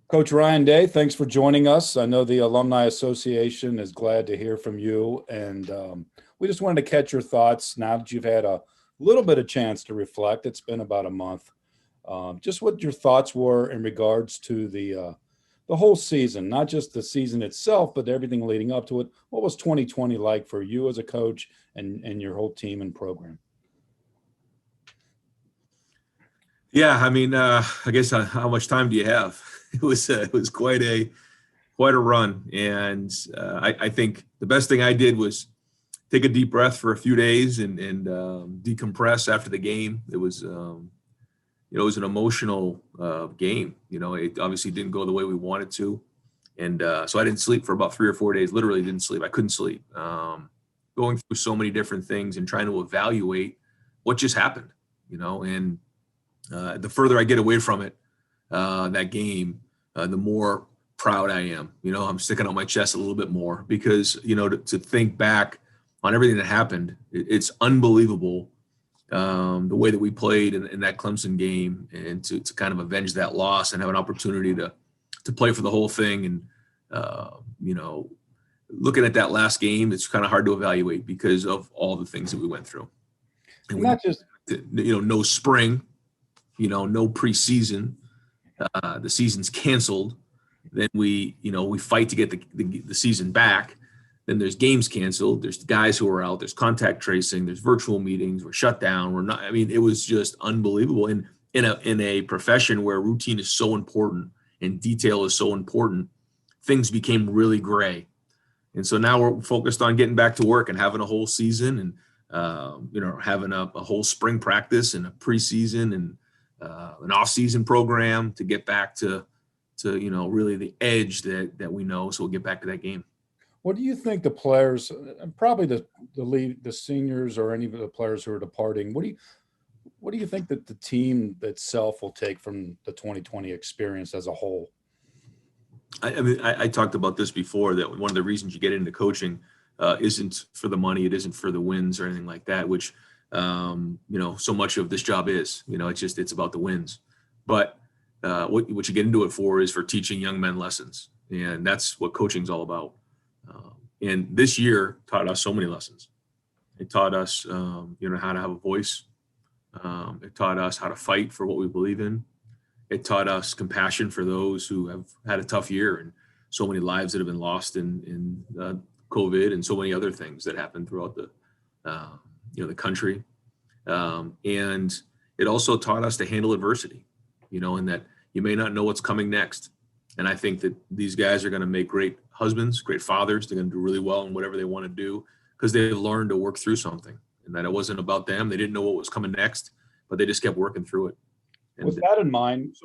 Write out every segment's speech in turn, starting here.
Coach Ryan Day, thanks for joining us. I know the Alumni Association is glad to hear from you, and we just wanted to catch your thoughts now that you've had a little bit of chance to reflect. It's been about a month. Just what your thoughts were in regards to the whole season, not just the season itself, but everything leading up to it. What was 2020 like for you as a coach and your whole team and program? Yeah, I mean, I guess how much time do you have? It was quite a run, and I think the best thing I did was take a deep breath for a few days and decompress after the game. It was an emotional game. It obviously didn't go the way we wanted to, and so I didn't sleep for about 3 or 4 days. Literally didn't sleep. I couldn't sleep. Going through so many different things and trying to evaluate what just happened. And the further I get away from it, that game, the more proud I am. I'm sticking out my chest a little bit more because, to think back on everything that happened, it's unbelievable the way that we played in that Clemson game, and to kind of avenge that loss and have an opportunity to play for the whole thing. And, looking at that last game, it's kind of hard to evaluate because of all the things that we went through. And Not just no spring, no preseason. The season's canceled. Then we fight to get the season back. Then there's games canceled. There's guys who are out. There's contact tracing. There's virtual meetings. We're shut down. We're not. I mean, it was just unbelievable. And in a profession where routine is so important and detail is so important, things became really gray. And so now we're focused on getting back to work and having a whole season and having a whole spring practice and a preseason and an off-season program to get back to really the edge that we know. So we'll get back to that game. what do you think the players, and probably the seniors or any of the players who are departing, what do you think that the team itself will take from the 2020 experience as a whole? I mean, I talked about this before, that one of the reasons you get into coaching isn't for the money. It isn't for the wins or anything like that, which, so much of this job is, it's about the wins. But what you get into it for is for teaching young men lessons. And that's what coaching's all about. And this year taught us so many lessons. It taught us, how to have a voice. It taught us how to fight for what we believe in. It taught us compassion for those who have had a tough year, and so many lives that have been lost in COVID, and so many other things that happened throughout the country. And it also taught us to handle adversity, and that you may not know what's coming next. And I think that these guys are going to make great husbands, great fathers. They're going to do really well in whatever they want to do because they've learned to work through something, and that it wasn't about them. They didn't know what was coming next, but they just kept working through it. And With that in mind,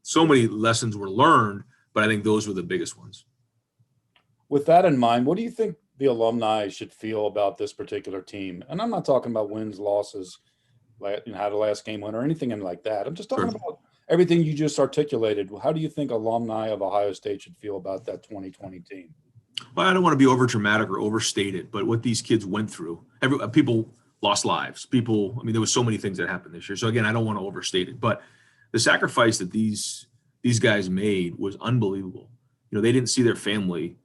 so many lessons were learned, but I think those were the biggest ones. With that in mind, what do you think the alumni should feel about this particular team? And I'm not talking about wins, losses, how the last game went or anything like that. I'm just talking about everything you just articulated. How do you think alumni of Ohio State should feel about that 2020 team? Well, I don't want to be over dramatic or overstate it, but what these kids went through, people lost lives. There was so many things that happened this year. So again, I don't want to overstate it, but the sacrifice that these guys made was unbelievable. They didn't see their family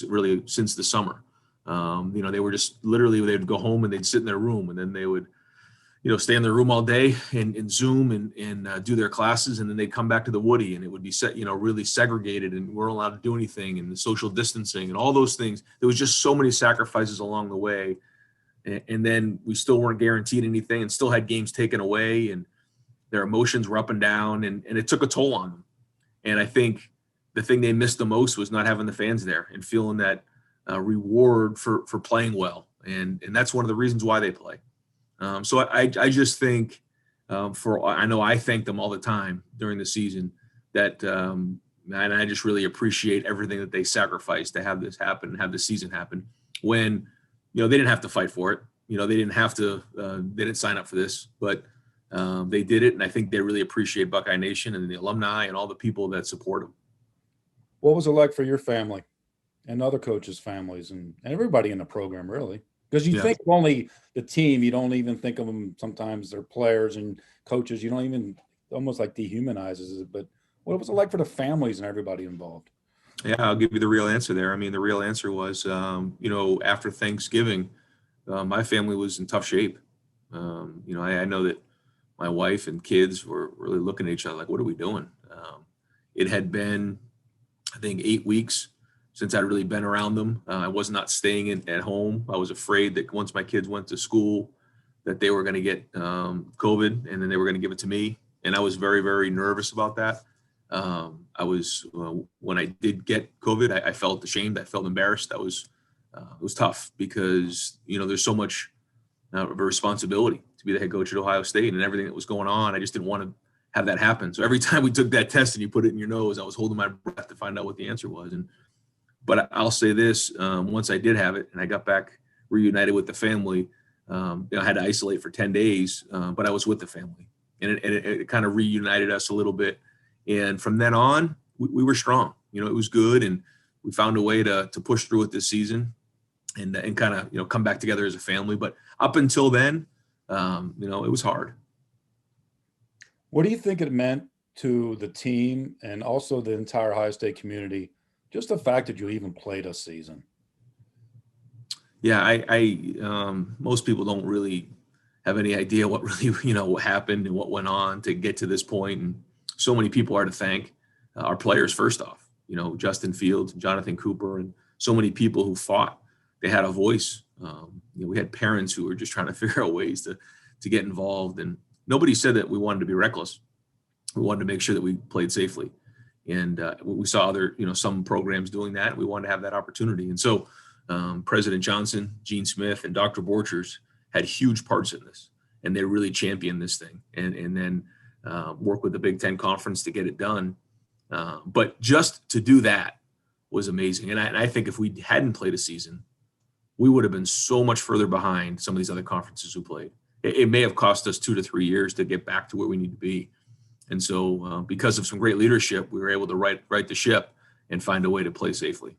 really since the summer. They were just literally, they'd go home and they'd sit in their room, and then they would, stay in their room all day and Zoom and do their classes. And then they'd come back to the Woody, and it would be really segregated, and we're allowed to do anything, and the social distancing and all those things. There was just so many sacrifices along the way. And then we still weren't guaranteed anything, and still had games taken away, and their emotions were up and down, and it took a toll on them. And I think the thing they missed the most was not having the fans there and feeling that reward for playing well. And that's one of the reasons why they play. So I just think I know I thank them all the time during the season that, and I just really appreciate everything that they sacrificed to have this happen and have this season happen when, they didn't have to fight for it. They didn't have to, they didn't sign up for this, but they did it. And I think they really appreciate Buckeye Nation and the alumni and all the people that support them. What was it like for your family and other coaches' families and everybody in the program, really? Because you think only the team, you don't even think of them sometimes, they're players and coaches. You don't even, almost like dehumanizes it. But What was it like for the families and everybody involved? Yeah, I'll give you the real answer there. I mean, the real answer was, after Thanksgiving, my family was in tough shape. I know that my wife and kids were really looking at each other like, what are we doing? It had been, I think, 8 weeks since I'd really been around them. I was not staying at home. I was afraid that once my kids went to school, that they were going to get COVID and then they were going to give it to me. And I was very, very nervous about that. When I did get COVID, I felt ashamed. I felt embarrassed. It was tough because, there's so much of a responsibility to be the head coach at Ohio State and everything that was going on. I just didn't want to have that happen. So every time we took that test and you put it in your nose, I was holding my breath to find out what the answer was. But I'll say this, once I did have it and I got back reunited with the family, I had to isolate for 10 days, but I was with the family and it kind of reunited us a little bit. And from then on, we were strong. It was good, and we found a way to push through it this season, and kind of come back together as a family. But up until then, it was hard. What do you think it meant to the team and also the entire Ohio State community, just the fact that you even played a season? Yeah, I most people don't really have any idea what really what happened and what went on to get to this point, and so many people are to thank. Our players, first off, Justin Fields, Jonathan Cooper, and so many people who fought. They had a voice. We had parents who were just trying to figure out ways to get involved, and nobody said that we wanted to be reckless. We wanted to make sure that we played safely, and we saw other, some programs doing that. And we wanted to have that opportunity, and so President Johnson, Gene Smith, and Dr. Borchers had huge parts in this, and they really championed this thing, and then work with the Big Ten Conference to get it done. But just to do that was amazing. And I think if we hadn't played a season, we would have been so much further behind some of these other conferences who played. It may have cost us 2 to 3 years to get back to where we need to be. And so because of some great leadership, we were able to right the ship and find a way to play safely.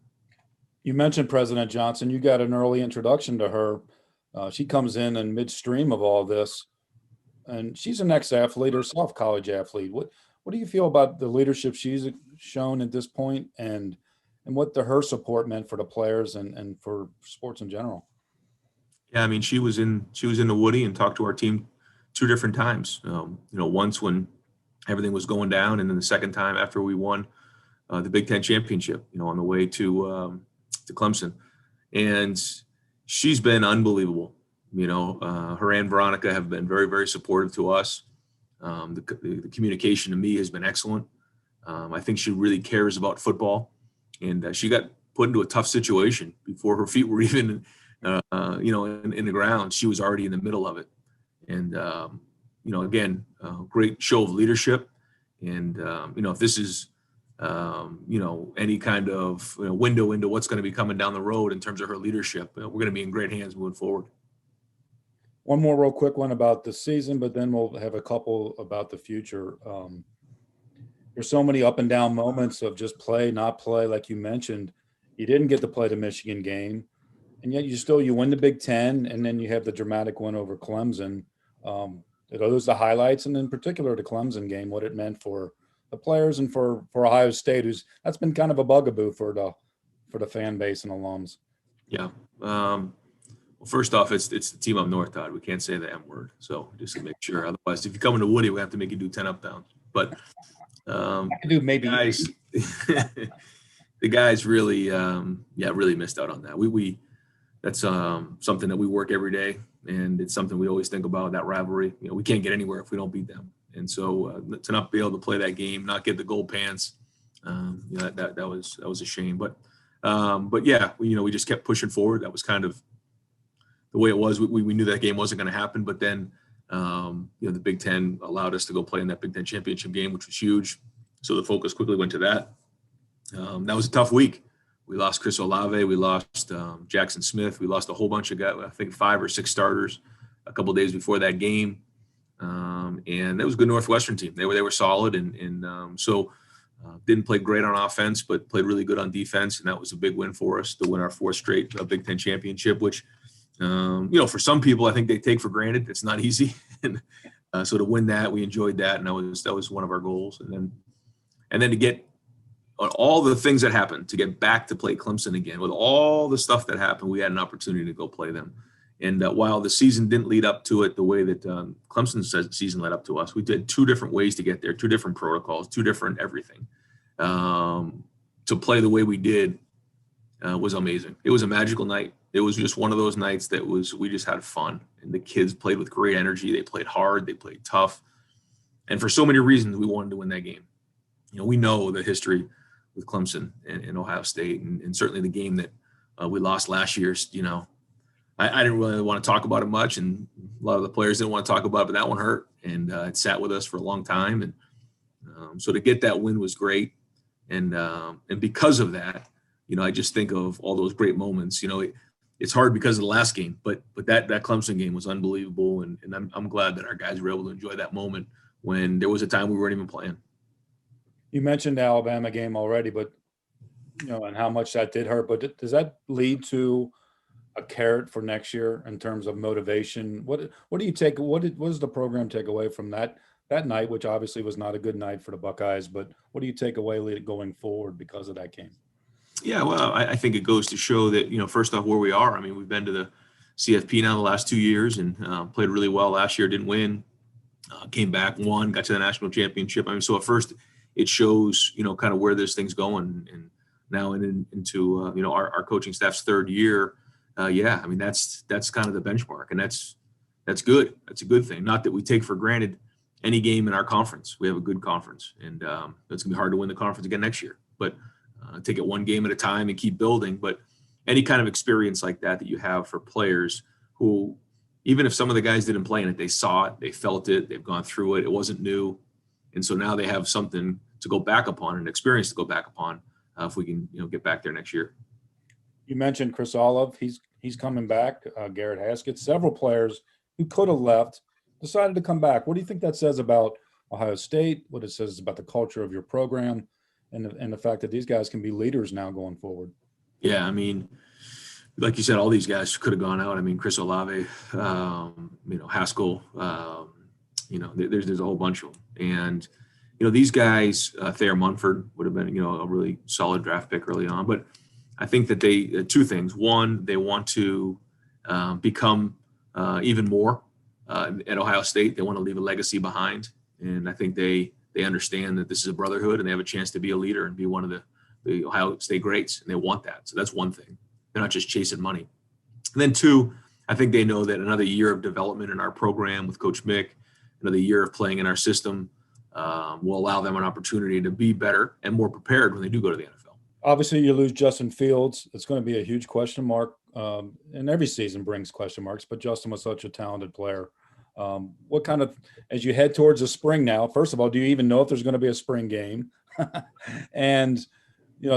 You mentioned President Johnson. You got an early introduction to her. She comes in midstream of all this, and she's an ex-athlete herself, college athlete. What do you feel about the leadership she's shown at this point, and what her support meant for the players and for sports in general? Yeah, I mean, she was in the Woody and talked to our team 2 different times. Once when everything was going down, and then the second time after we won the Big Ten championship. On the way to Clemson, and she's been unbelievable. Her and Veronica have been very, very supportive to us. The communication to me has been excellent. I think she really cares about football, and she got put into a tough situation before her feet were even, in the ground. She was already in the middle of it, and again, great show of leadership. And if this is any kind of window into what's going to be coming down the road in terms of her leadership, we're going to be in great hands moving forward. One more real quick one about the season, but then we'll have a couple about the future. There's so many up and down moments of just play, not play. Like you mentioned, you didn't get to play the Michigan game, and yet you win the Big Ten, and then you have the dramatic win over Clemson. Are those the highlights? And in particular, the Clemson game, what it meant for the players and for Ohio State, that's been kind of a bugaboo for the fan base and alums. Yeah. Well, first off, it's the team up north, Todd. We can't say the M word, so just to make sure. Otherwise, if you come into Woody, we have to make you do 10 up downs. But I can do maybe guys, the guys really, really missed out on that. That's something that we work every day, and it's something we always think about, that rivalry. We can't get anywhere if we don't beat them. And so to not be able to play that game, not get the gold pants, that was a shame. But yeah, we just kept pushing forward. That was kind of the way it was. We knew that game wasn't going to happen, but then the Big Ten allowed us to go play in that Big Ten championship game, which was huge. So the focus quickly went to that. That was a tough week. We lost Chris Olave. We lost Jackson Smith. We lost a whole bunch of guys, I think 5 or 6 starters a couple of days before that game. And that was a good Northwestern team. They were solid, and so didn't play great on offense, but played really good on defense, and that was a big win for us to win our 4th straight Big Ten championship, which for some people I think they take for granted. It's not easy, and so to win that, we enjoyed that, and that was one of our goals. And then And then to get all the things that happened, to get back to play Clemson again, with all the stuff that happened, we had an opportunity to go play them. And while the season didn't lead up to it the way that Clemson's season led up to us, we did 2 different ways to get there, 2 different protocols, 2 different everything. To play the way we did was amazing. It was a magical night. It was just one of those nights that we just had fun. And the kids played with great energy. They played hard. They played tough. And for so many reasons, we wanted to win that game. We know the history with Clemson and Ohio State, and certainly the game that we lost last year. I didn't really want to talk about it much, and a lot of the players didn't want to talk about it, but that one hurt, and it sat with us for a long time. And so to get that win was great. And because of that, I just think of all those great moments. It's hard because of the last game, but that Clemson game was unbelievable. And I'm glad that our guys were able to enjoy that moment when there was a time we weren't even playing. You mentioned the Alabama game already, but and how much that did hurt. But does that lead to a carrot for next year in terms of motivation? What do you take? What does the program take away from that night, which obviously was not a good night for the Buckeyes? But what do you take away going forward because of that game? Yeah, well, I think it goes to show that first off, where we are. I mean, we've been to the CFP now the last 2 years and played really well. Last year, didn't win. Came back, won, got to the national championship. I mean, so at first it shows, kind of where this thing's going, and now into our coaching staff's 3rd year. Yeah, I mean, that's kind of the benchmark, and that's good. That's a good thing. Not that we take for granted any game in our conference. We have a good conference, and it's gonna be hard to win the conference again next year, but take it one game at a time and keep building. But any kind of experience like that you have for players who, even if some of the guys didn't play in it, they saw it, they felt it, they've gone through it, it wasn't new. And so now they have something to go back upon, an experience to go back upon if we can, get back there next year. You mentioned Chris Olive. He's coming back. Garrett Haskett. Several players who could have left decided to come back. What do you think that says about Ohio State? What it says about the culture of your program, and the fact that these guys can be leaders now going forward? Yeah, I mean, like you said, all these guys could have gone out. I mean, Chris Olave, Haskell, there's a whole bunch of them. And, these guys, Thayer Munford would have been, a really solid draft pick early on. But I think that they, 2 things. One, they want to become even more at Ohio State. They want to leave a legacy behind. And I think they understand that this is a brotherhood and they have a chance to be a leader and be one of the Ohio State greats. And they want that. So that's one thing. They're not just chasing money. And then 2, I think they know that another year of development in our program with Coach Mick, another year of playing in our system will allow them an opportunity to be better and more prepared when they do go to the NFL. Obviously, you lose Justin Fields. It's going to be a huge question mark. And every season brings question marks, but Justin was such a talented player. What kind of, as you head towards the spring now, first of all, do you even know if there's going to be a spring game? And,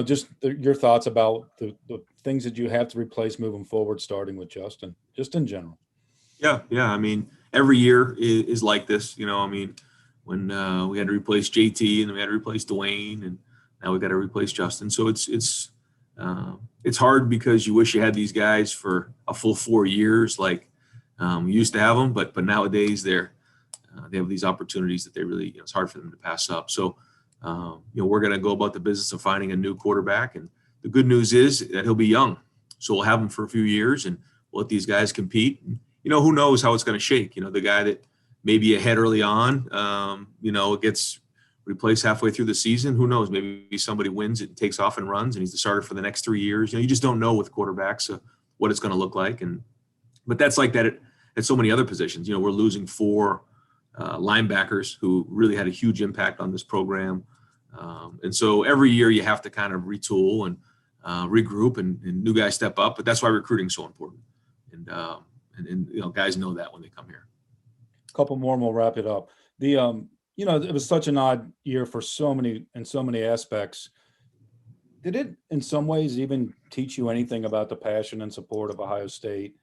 just your thoughts about the things that you have to replace moving forward, starting with Justin, just in general. Yeah. I mean, every year is like this, when we had to replace JT and then we had to replace Dwayne, and now we got to replace Justin. So it's hard because you wish you had these guys for a full 4 years, like we used to have them, but nowadays they have these opportunities that they really, it's hard for them to pass up. So, we're going to go about the business of finding a new quarterback. And the good news is that he'll be young. So we'll have him for a few years and we'll let these guys compete. And, who knows how it's going to shake? The guy that maybe ahead early on, gets replaced halfway through the season. Who knows? Maybe somebody wins it and takes off and runs and he's the starter for the next 3 years. You just don't know with quarterbacks what it's going to look like. But that's like that at so many other positions. We're losing 4 linebackers who really had a huge impact on this program. And so every year you have to kind of retool and regroup and new guys step up. But that's why recruiting is so important. And guys know that when they come here. A couple more and we'll wrap it up. It was such an odd year for so many aspects. Did it in some ways even teach you anything about the passion and support of Ohio State,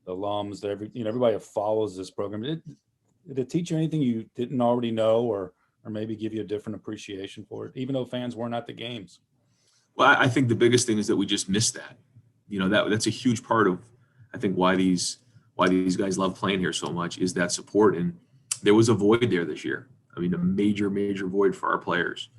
the alums, everybody that follows this program? Did it teach you anything you didn't already know, or maybe give you a different appreciation for it, even though fans weren't at the games? Well, I think the biggest thing is that we just missed that. That's a huge part of, I think, why these guys love playing here so much, is that support. And there was a void there this year. I mean, a major, major void for our players.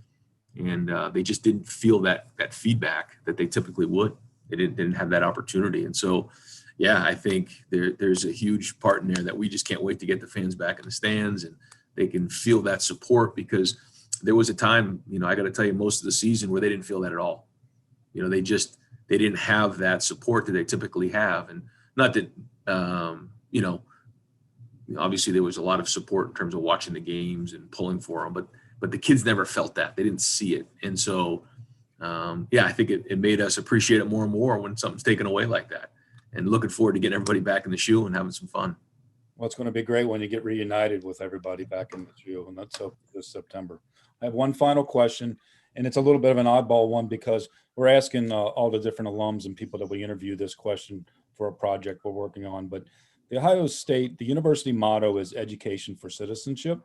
and they just didn't feel that feedback that they typically would. They didn't have that opportunity. And so, yeah, I think there's a huge part in there that we just can't wait to get the fans back in the stands and they can feel that support, because there was a time, I got to tell you, most of the season where they didn't feel that at all. They didn't have that support that they typically have. And not that, obviously there was a lot of support in terms of watching the games and pulling for them, but the kids never felt that. They didn't see it. And so, I think it made us appreciate it more and more when something's taken away like that, and looking forward to getting everybody back in the shoe and having some fun. Well, it's going to be great when you get reunited with everybody back in the shoe, and that's this September. I have one final question, and it's a little bit of an oddball one because we're asking all the different alums and people that we interview this question for a project we're working on. But the Ohio State, the university motto is education for citizenship.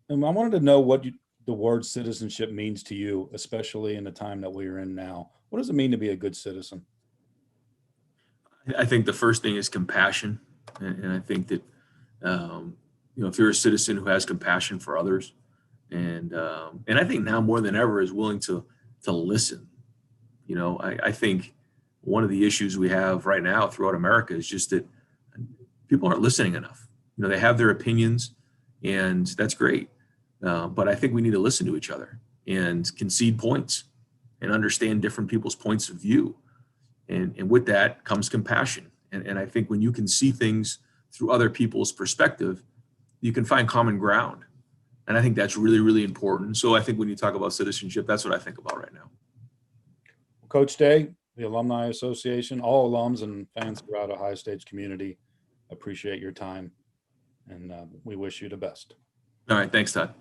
And I wanted to know what the word citizenship means to you, especially in the time that we're in now. What does it mean to be a good citizen? I think the first thing is compassion. And I think that, if you're a citizen who has compassion for others, and I think now more than ever is willing to listen. I think one of the issues we have right now throughout America is just that people aren't listening enough. They have their opinions, and that's great. But I think we need to listen to each other and concede points and understand different people's points of view. And with that comes compassion. And I think when you can see things through other people's perspective, you can find common ground. And I think that's really, really important. So I think when you talk about citizenship, that's what I think about right now. Coach Day, the Alumni Association, all alums and fans throughout Ohio State's community appreciate your time, and we wish you the best. All right. Thanks, Todd.